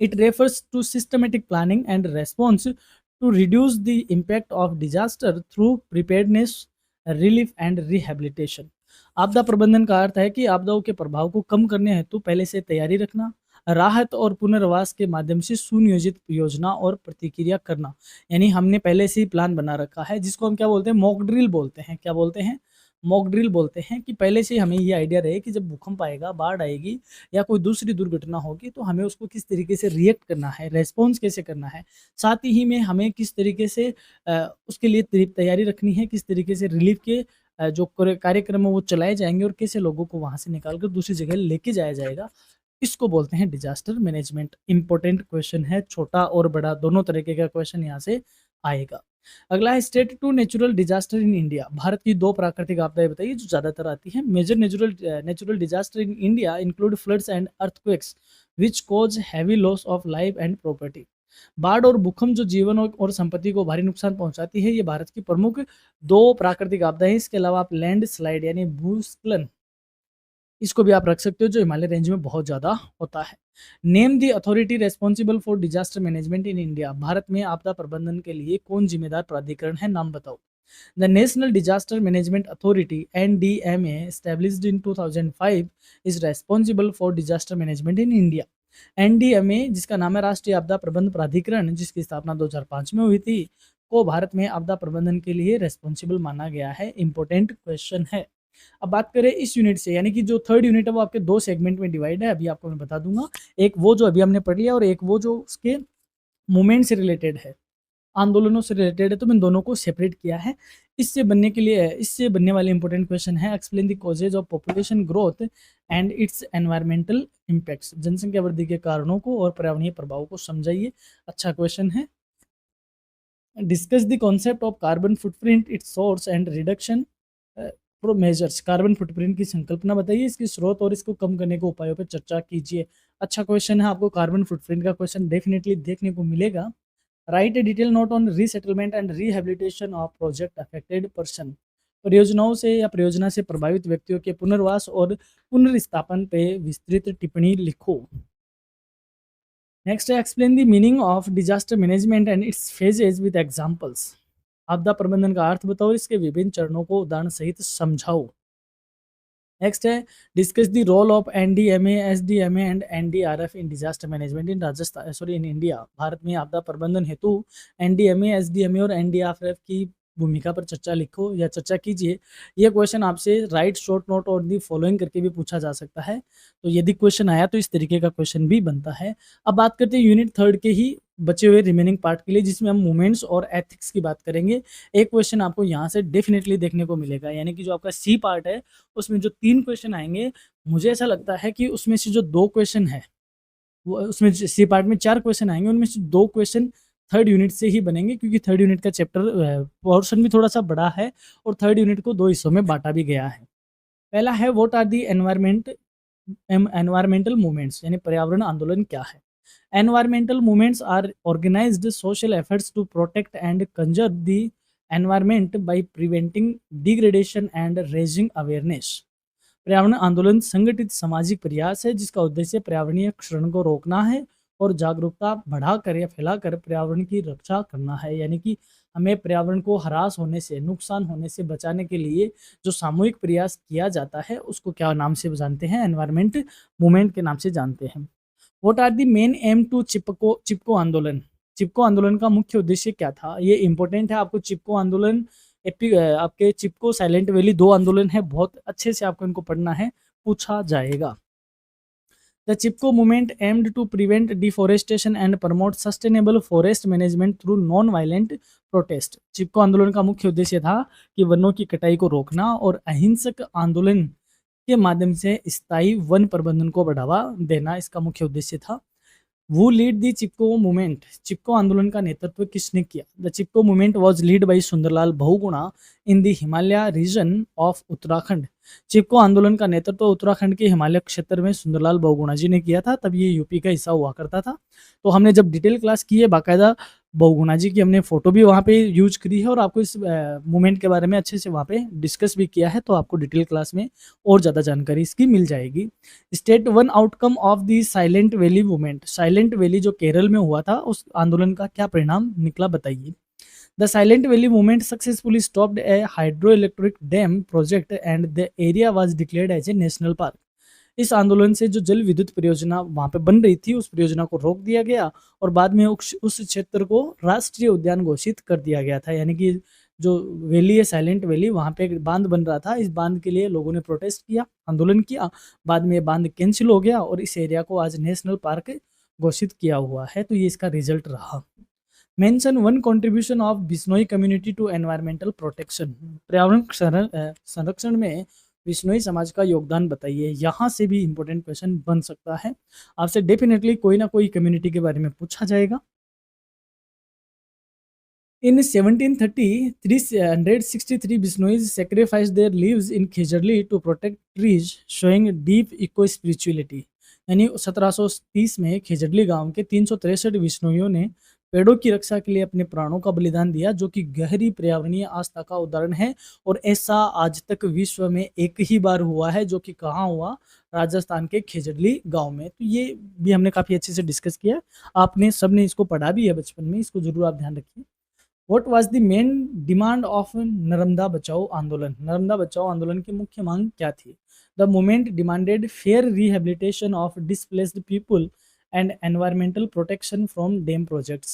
It refers to systematic planning and response to reduce the impact of disaster through preparedness, relief and rehabilitation. आपदा प्रबंधन का अर्थ है कि आपदाओं के प्रभाव को कम करने हेतु पहले से तैयारी रखना, राहत और पुनर्वास के माध्यम से सुनियोजित योजना और प्रतिक्रिया करना। यानी हमने पहले से ही प्लान बना रखा है, जिसको हम क्या बोलते हैं? मॉक ड्रिल बोलते हैं। क्या बोलते हैं? मॉक ड्रिल बोलते हैं कि पहले से ही हमें ये आइडिया रहे कि जब भूकंप आएगा, बाढ़ आएगी या कोई दूसरी दुर्घटना होगी तो हमें उसको किस तरीके से रिएक्ट करना है, रेस्पॉन्स कैसे करना है। साथ ही में हमें किस तरीके से उसके लिए तैयारी रखनी है, किस तरीके से रिलीफ के जो कार्यक्रम है वो चलाए जाएँगे और कैसे लोगों को वहाँ से निकाल कर दूसरी जगह लेके जाया जाएगा। इसको बोलते हैं डिजास्टर मैनेजमेंट। इम्पोर्टेंट क्वेश्चन है, छोटा और बड़ा दोनों तरीके का क्वेश्चन यहाँ से आएगा। अगला है state two natural disaster in India. भारत की 2 प्राकृतिक आपदाएँ बताइए जो ज़्यादातर आती हैं। Major natural disaster in India include floods and earthquakes which cause heavy loss of life and property. बाढ़ और भूकंप जो जीवन और संपत्ति को भारी नुकसान पहुंचाती है, ये भारत की प्रमुख 2 प्राकृतिक आपदाएँ हैं। इसके अलावा आप लैंड स्लाइड यानी भूस्खलन, इसको भी आप रख सकते हो जो हिमालय रेंज में बहुत ज़्यादा होता है। Name the authority responsible for disaster management in India. भारत में आपदा प्रबंधन के लिए कौन जिम्मेदार प्राधिकरण है? नाम बताओ। The national disaster management authority (NDMA) established in 2005 is responsible for disaster management in India। NDMA जिसका नाम है राष्ट्रीय आपदा प्रबंधन प्राधिकरण, जिसकी स्थापना 2005 में हुई थी, को भारत में आपदा प्रबंधन के लिए रेस्पॉन्सिबल माना गया है। इंपॉर्टेंट क्वेश्चन है। अब बात करें इस यूनिट से, यानी कि जो थर्ड यूनिट है वो आपके 2 सेगमेंट में डिवाइड है। अभी आपको मैं बता दूंगा, एक वो जो अभी हमने पढ़ लिया और एक वो जो उसके मूवमेंट से रिलेटेड है, आंदोलनों से रिलेटेड है, तो मैंने दोनों को सेपरेट किया है। इससे बनने वाले इंपॉर्टेंट क्वेश्चन है explain the causes of population growth and it's environmental impacts. जनसंख्या वृद्धि के कारणों को और पर्यावरणीय प्रभावों को समझाइए। अच्छा क्वेश्चन है। Discuss the concept of carbon footprint, it's source and reduction pro measures. Carbon footprint की संकल्पना बताइए, इसकी स्रोत और इसको कम करने के उपायों पर चर्चा कीजिए। अच्छा क्वेश्चन है, आपको कार्बन फुटप्रिंट का क्वेश्चन डेफिनेटली देखने को मिलेगा। Right a detail note on resettlement and rehabilitation of project affected person. परियोजनाओं से या परियोजना से प्रभावित व्यक्तियों के पुनर्वास और पुनर्स्थापन पे विस्तृत टिप्पणी लिखो। नेक्स्ट है explain the meaning of disaster management and it's phases with examples. आपदा प्रबंधन का अर्थ बताओ, इसके विभिन्न चरणों को उदाहरण सहित समझाओ। नेक्स्ट है discuss the role of NDMA, SDMA and NDRF in disaster management in in India. भारत में आपदा प्रबंधन हेतु NDMA, SDMA और NDRF की भूमिका पर चर्चा लिखो या चर्चा कीजिए। यह क्वेश्चन आपसे राइट शॉर्ट नोट और दी फॉलोइंग करके भी पूछा जा सकता है, तो यदि क्वेश्चन आया तो इस तरीके का क्वेश्चन भी बनता है। अब बात करते हैं यूनिट थर्ड के ही बचे हुए रिमेनिंग पार्ट के लिए, जिसमें हम मूवमेंट्स और एथिक्स की बात करेंगे। एक क्वेश्चन आपको यहाँ से डेफिनेटली देखने को मिलेगा, यानी कि जो आपका सी पार्ट है उसमें जो 3 क्वेश्चन आएंगे, मुझे ऐसा लगता है कि उसमें से जो 2 क्वेश्चन है वो उसमें सी पार्ट में 4 क्वेश्चन आएंगे, उनमें से 2 क्वेश्चन थर्ड यूनिट से ही बनेंगे, क्योंकि थर्ड यूनिट का चैप्टर पोर्शन भी थोड़ा सा बड़ा है और थर्ड यूनिट को 2 हिस्सों में बांटा भी गया है। पहला है what are the environmental movements, यानी पर्यावरण आंदोलन क्या है। Environmental movements are organized social efforts to protect and conserve the environment by preventing degradation and raising awareness. पर्यावरण आंदोलन संगठित सामाजिक प्रयास है जिसका उद्देश्य पर्यावरणीय क्षरण को रोकना है और जागरूकता बढ़ाकर या फैलाकर पर्यावरण की रक्षा करना है। यानी कि हमें पर्यावरण को ह्रास होने से, नुकसान होने से बचाने के लिए जो सामूहिक प्रयास किया जाता है उसको क्या नाम से जानते हैं? एनवायरमेंट मूवमेंट के नाम से जानते हैं। What are the main aim to Chipko आंदोलन। चिपको आंदोलन का मुख्य उद्देश्य क्या था? ये इंपॉर्टेंट है। आपको चिपको आंदोलन, आपके चिपको, साइलेंट वैली 2 आंदोलन है, बहुत अच्छे से आपको इनको पढ़ना है, पूछा जाएगा। The Chipko movement aimed to prevent deforestation and promote sustainable forest management through non violent protest. Chipko आंदोलन का मुख्य उद्देश्य था कि वनों की कटाई को रोकना और अहिंसक आंदोलन के माध्यम से स्थायी वन प्रबंधन को बढ़ावा देना, इसका मुख्य उद्देश्य था। वो लीड दी चिपको मूवमेंट, चिपको आंदोलन का नेतृत्व किसने किया? The Chipko movement was lead by Sunderlal Bahuguna in the Himalaya region of Uttarakhand. Chipko आंदोलन का नेतृत्व उत्तराखंड के हिमालय क्षेत्र में सुंदरलाल बहुगुणा जी ने किया था, तब ये यूपी का हिस्सा हुआ करता था। तो हमने जब डिटेल क्लास की है, बाकायदा बहुगुणा जी की हमने फोटो भी वहाँ पे यूज करी है और आपको इस मूवमेंट के बारे में अच्छे से वहाँ पे डिस्कस भी किया है, तो आपको डिटेल क्लास में और ज़्यादा जानकारी इसकी मिल जाएगी। State one outcome of the Silent Valley movement, silent valley जो केरल में हुआ था, उस आंदोलन का क्या परिणाम निकला बताइए। The Silent Valley movement successfully stopped a hydroelectric dam project and the area was declared as a national park. इस आंदोलन से जो जल विद्युत परियोजना वहां पे बन रही थी, उस परियोजना को रोक दिया गया और बाद में उस क्षेत्र को राष्ट्रीय उद्यान घोषित कर दिया गया था। यानी कि जो वैली है, साइलेंट वैली, वहां पे एक बांध बन रहा था, इस बांध के लिए लोगों ने प्रोटेस्ट किया, आंदोलन किया, बाद में ये बांध कैंसिल हो गया और इस एरिया को आज नेशनल पार्क घोषित किया हुआ है। तो ये इसका रिजल्ट रहा। Mention one contribution of Bishnoi community to environmental protection, पर्यावरण संरक्षण में बिश्नोई समाज का योगदान बताइए। यहाँ से भी इंपॉर्टेंट क्वेश्चन बन सकता है, आपसे डेफिनेटली कोई ना कोई कम्युनिटी के बारे में पूछा जाएगा। In 1730, 363 Bisnois sacrificed their lives in Khejurli to protect trees, showing deep eco-spirituality। यानी 1730 में खेजड़ली गांव के 363 बिश्नोइयों ने पेड़ों की रक्षा के लिए अपने प्राणों का बलिदान दिया, जो कि गहरी पर्यावरणीय आस्था का उदाहरण है। और ऐसा आज तक विश्व में एक ही बार हुआ है, जो कि कहाँ हुआ? राजस्थान के खेजड़ली गांव में। तो ये भी हमने काफ़ी अच्छे से डिस्कस किया, आपने सबने इसको पढ़ा भी है बचपन में, इसको जरूर आप ध्यान रखिए। What was the main demand of Narmada बचाओ आंदोलन? नर्मदा बचाओ आंदोलन की मुख्य मांग क्या थी? The movement demanded fair rehabilitation of displaced people and environmental protection from dam projects।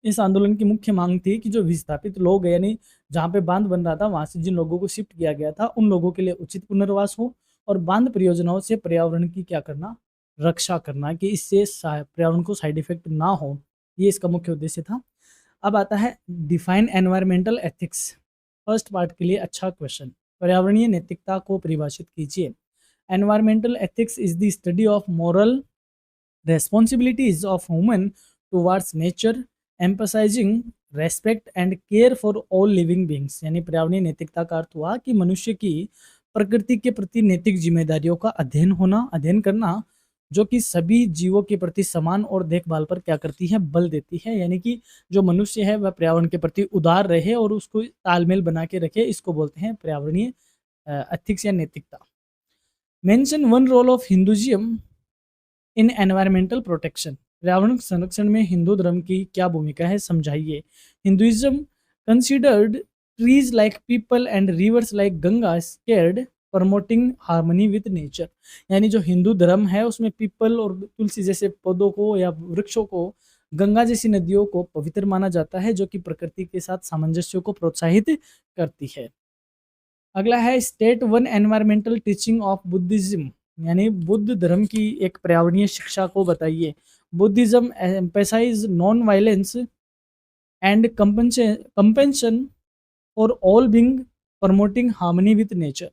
इस आंदोलन की मुख्य मांग थी कि जो विस्थापित लोग हैं, यानी जहाँ पे बांध बन रहा था, वहां से जिन लोगों को शिफ्ट किया गया था, उन लोगों के लिए उचित पुनर्वास हो और बांध परियोजनाओं से पर्यावरण की क्या करना? रक्षा करना, कि इससे पर्यावरण को साइड इफेक्ट ना हो, ये इसका मुख्य उद्देश्य था। अब आता है define environmental ethics. First part के लिए अच्छा क्वेश्चन, पर्यावरणीय नैतिकता को परिभाषित कीजिए। Environmental ethics is the study of moral responsibilities of human towards nature, emphasizing respect and care for all living beings। यानी पर्यावरणीय नैतिकता का अर्थ हुआ कि मनुष्य की प्रकृति के प्रति नैतिक जिम्मेदारियों का अध्ययन करना, जो कि सभी जीवों के प्रति समान और देखभाल पर क्या करती है? बल देती है। यानी कि जो मनुष्य है वह पर्यावरण के प्रति उदार रहे और उसको तालमेल बना के रखे, इसको बोलते हैं पर्यावरणीय एथिक्स या नैतिकता। Mention one role of Hinduism in environmental protection, पर्यावरण संरक्षण में हिंदू धर्म की क्या भूमिका है, समझाइए। Hinduism considered trees like people and reverse like Ganga scared promoting harmony with nature. यानी जो हिंदू धर्म है उसमें पीपल और तुलसी जैसे पौधों को या वृक्षों को, गंगा जैसी नदियों को पवित्र माना जाता है, जो कि प्रकृति के साथ सामंजस्य को प्रोत्साहित करती है। अगला है state one environmental teaching of Buddhism, यानी बुद्ध धर्म की एक पर्यावरणीय शिक्षा को बताइए। Buddhism emphasize non violence and compassion for all being promoting harmony with nature.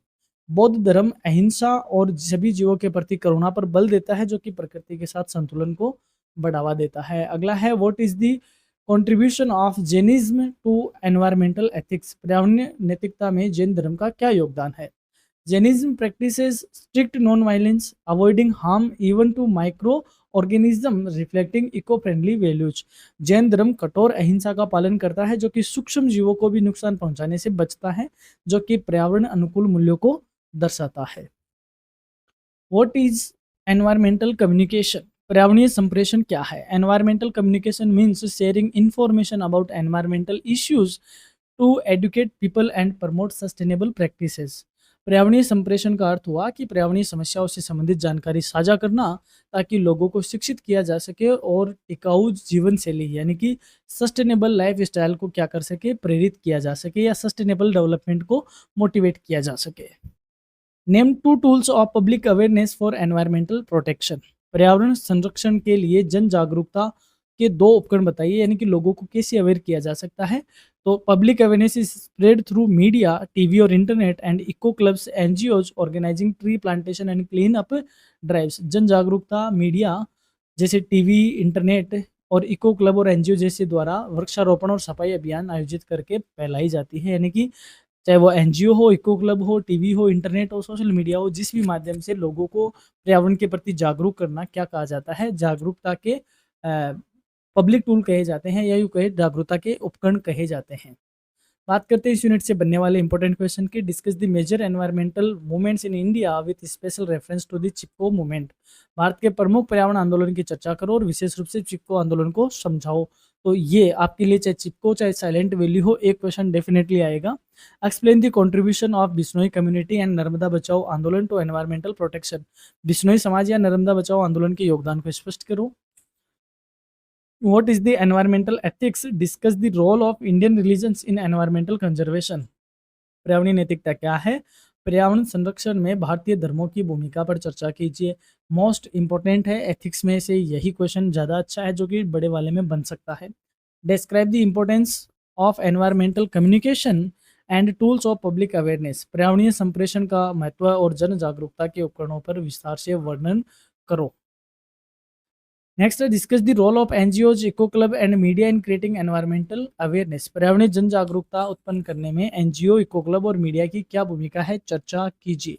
बौद्ध धर्म अहिंसा और सभी जीवों के प्रति करुणा पर बल देता है, जो कि प्रकृति के साथ संतुलन को बढ़ावा देता है। अगला है what is the contribution of Jainism to environmental ethics, पर्यावरणीय नैतिकता में जैन धर्म का क्या योगदान है? Jainism practices strict non violence, avoiding harm even to microorganism, reflecting eco friendly values. जैन धर्म कठोर अहिंसा का पालन करता है, जो कि सूक्ष्म जीवों को भी नुकसान पहुंचाने से बचता है, जो कि पर्यावरण अनुकूल मूल्यों को दर्शाता है। व्हाट इज एनवायरमेंटल कम्युनिकेशन, पर्यावरणीय संप्रेषण क्या है? Environmental communication means sharing information about environmental issues to educate people and promote sustainable practices. पर्यावरणीय संप्रेषण का अर्थ हुआ कि पर्यावरणीय समस्याओं से संबंधित जानकारी साझा करना, ताकि लोगों को शिक्षित किया जा सके और टिकाऊ जीवन शैली यानी कि सस्टेनेबल लाइफ स्टाइल को क्या कर सके? प्रेरित किया जा सके या सस्टेनेबल डेवलपमेंट को मोटिवेट किया जा सके। Name two tools of public awareness for environmental protection, पर्यावरण संरक्षण के लिए जन जागरूकता के दो उपकरण बताइए, यानी कि लोगों को कैसे अवेयर किया जा सकता है। तो public awareness is spread through media, TV और internet and eco clubs, NGOs organizing tree plantation and clean up drives. जन जागरूकता मीडिया जैसे टीवी, इंटरनेट और इको क्लब और एनजीओ जैसे द्वारा वृक्षारोपण और सफाई अभियान आयोजित करके फैलाई जाती है। यानी कि चाहे वो एनजीओ हो, इको क्लब हो, टीवी हो, इंटरनेट हो, सोशल मीडिया हो, जिस भी माध्यम से लोगों को पर्यावरण के प्रति जागरूक करना क्या कहा जाता है? जागरूकता के पब्लिक टूल कहे जाते हैं, या यूँ कहें जागरूकता के उपकरण कहे जाते हैं। बात करते हैं इस यूनिट से बनने वाले इंपॉर्टेंट क्वेश्चन की। Discuss the major environmental movements in India with special reference to the Chipko movement. भारत के प्रमुख पर्यावरण आंदोलन की चर्चा करो और विशेष रूप से चिपको आंदोलन को समझाओ। तो ये आपके लिए चाहे चिपको चाहे साइलेंट वैली हो, एक क्वेश्चन डेफिनेटली आएगा। Explain the contribution of Bishnoi community and Narmada बचाओ आंदोलन टू एनवायरमेंटल प्रोटेक्शन। बिश्नोई समाज या नर्मदा बचाओ आंदोलन के योगदान को स्पष्ट करो। What is the environmental ethics? Discuss the role of Indian religions in environmental conservation. पर्यावरणीय नैतिकता क्या है? पर्यावरण संरक्षण में भारतीय धर्मों की भूमिका पर चर्चा कीजिए। मोस्ट इंपॉर्टेंट है, एथिक्स में से यही क्वेश्चन ज़्यादा अच्छा है जो कि बड़े वाले में बन सकता है। Describe the importance of environmental communication and tools of public awareness. पर्यावरणीय संप्रेषण का महत्व और जन जागरूकता के उपकरणों पर विस्तार से वर्णन करो। नेक्स्ट है, discuss the role of NGOs, eco club and media in creating environmental awareness. पर्यावरणीय जन जागरूकता उत्पन्न करने में एनजीओ, इको क्लब और मीडिया की क्या भूमिका है, चर्चा कीजिए।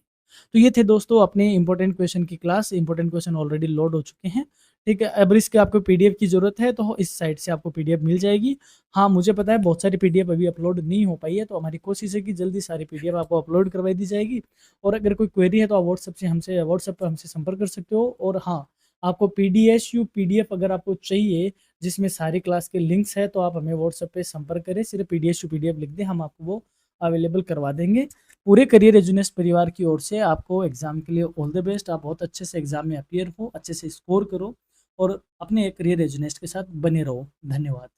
तो ये थे दोस्तों अपने इंपॉर्टेंट क्वेश्चन की class. Important question already load हो चुके हैं, ठीक है। अब इसके आपको पीडीएफ की जरूरत है तो इस साइट से आपको पीडीएफ मिल जाएगी। हाँ, मुझे पता है बहुत सारी पीडीएफ अभी अपलोड नहीं हो पाई है, तो हमारी कोशिश है कि जल्दी सारी पीडीएफ आपको अपलोड करवाई दी जाएगी। और अगर कोई क्वेरी है तो आप व्हाट्सएप पर हमसे संपर्क कर सकते हो। और हाँ, आपको पीडीएसयू पीडीएफ अगर आपको चाहिए जिसमें सारी क्लास के लिंक्स है, तो आप हमें व्हाट्सएप पे संपर्क करें, सिर्फ पीडीएसयू पीडीएफ लिख दें, हम आपको वो अवेलेबल करवा देंगे। पूरे करियर एजुनेस परिवार की ओर से आपको एग्जाम के लिए ऑल द बेस्ट। आप बहुत अच्छे से एग्जाम में अपीयर हो, अच्छे से स्कोर करो और अपने करियर एजुनेस के साथ बने रहो। धन्यवाद।